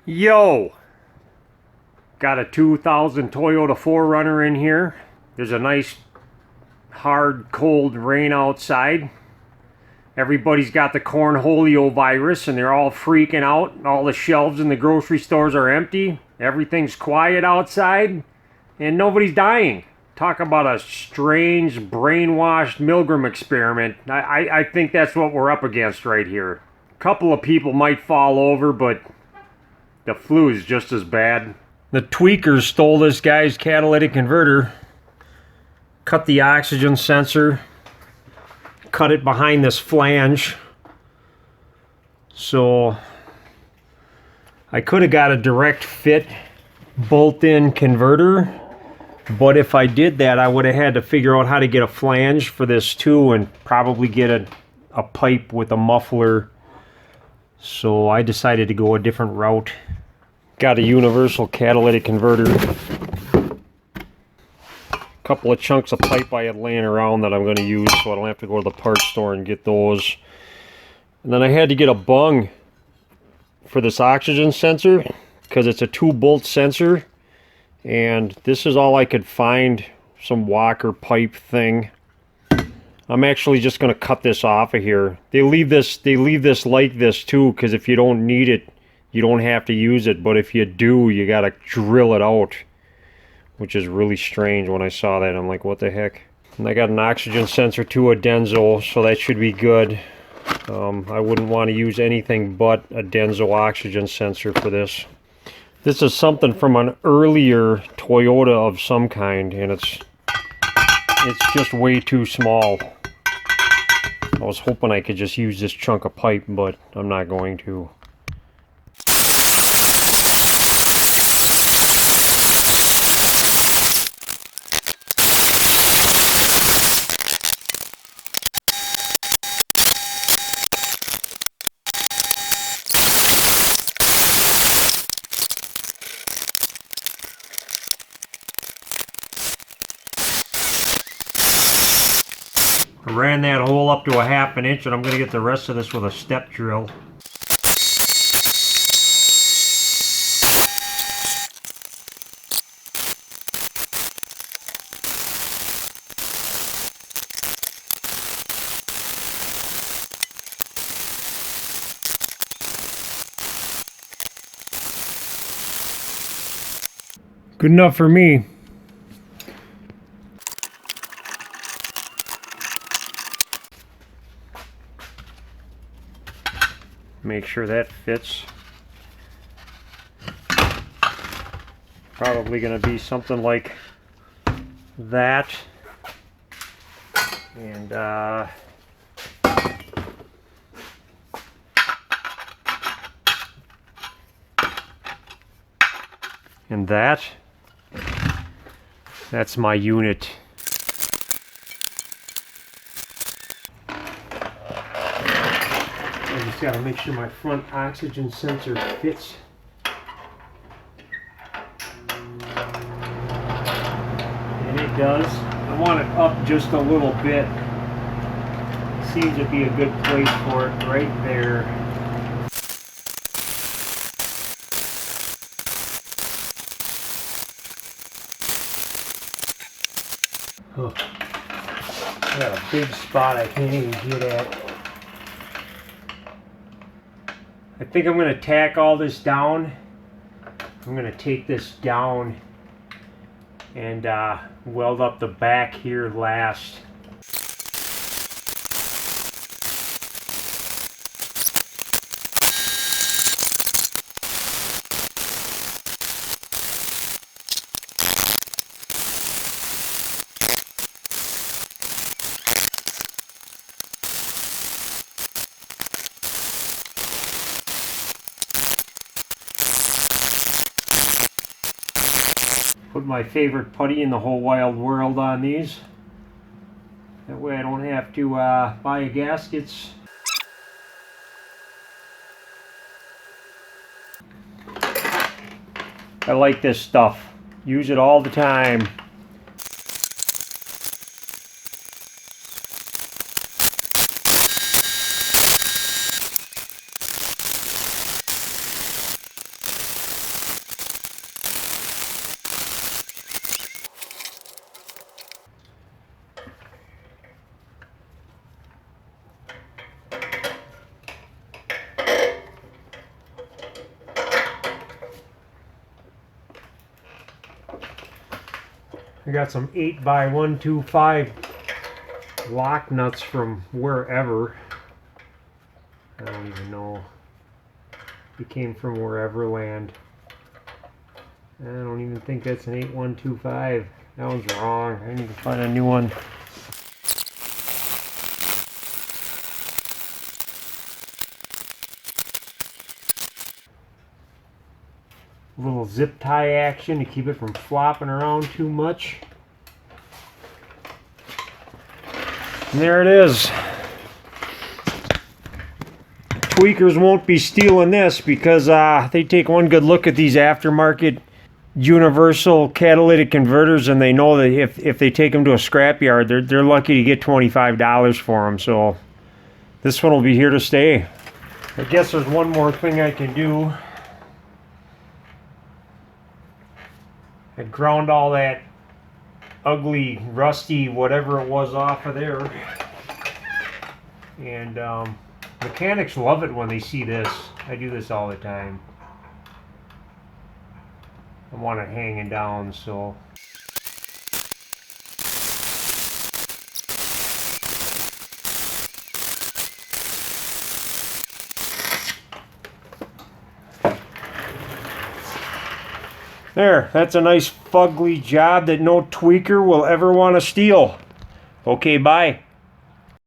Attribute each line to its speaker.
Speaker 1: Yo! Got a 2000 Toyota 4runner in here. There's a nice hard cold rain outside. Everybody's got the cornholio virus and they're all freaking out. All the shelves in the grocery stores are empty. Everything's quiet outside and nobody's dying. Talk about a strange brainwashed Milgram experiment. I think that's what we're up against right here. A couple of people might fall over, but the flu is just as bad. The tweakers stole this guy's catalytic converter, cut the oxygen sensor, cut it behind this flange. So I could have got a direct fit bolt-in converter, but if I did that I would have had to figure out how to get a flange for this too and probably get a pipe with a muffler. So I decided to go a different route. Got a universal catalytic converter. A couple of chunks of pipe I had laying around that I'm going to use so I don't have to go to the parts store and get those. And then I had to get a bung for this oxygen sensor because it's a 2-bolt sensor. And this is all I could find, some Walker pipe thing. I'm actually just going to cut this off of here. They leave this like this too, because if you don't need it, you don't have to use it. But if you do, you got to drill it out, which is really strange. When I saw that, I'm like, what the heck? And I got an oxygen sensor to a Denso, so that should be good. I wouldn't want to use anything but a Denso oxygen sensor for this. This is something from an earlier Toyota of some kind, and it's just way too small. I was hoping I could just use this chunk of pipe, but I'm not going to. I ran that hole up to a 1/2 inch and I'm going to get the rest of this with a step drill. Good enough for me. Make sure that fits. Probably going to be something like that. And that's my unit. I just got to make sure my front oxygen sensor fits. And it does. I want it up just a little bit. Seems to be a good place for it right there. Oh, I got a big spot I can't even get at. I think I'm going to tack all this down. I'm going to take this down and weld up the back here last. Put my favorite putty in the whole wild world on these. That way I don't have to buy gaskets. I like this stuff. Use it all the time. I got some 8x125 lock nuts from wherever. I don't even know. It came from wherever land. I don't even think that's an 8125. That one's wrong. I need to find a new one. A little zip tie action to keep it from flopping around too much. And there it is. Tweakers won't be stealing this because they take one good look at these aftermarket universal catalytic converters and they know that if they take them to a scrapyard, they're lucky to get $25 for them. So this one will be here to stay. I guess there's one more thing I can do. I ground all that ugly, rusty, whatever it was off of there. And mechanics love it when they see this. I do this all the time. I want it hanging down, so. There, that's a nice fugly job that no tweaker will ever want to steal. Okay, bye.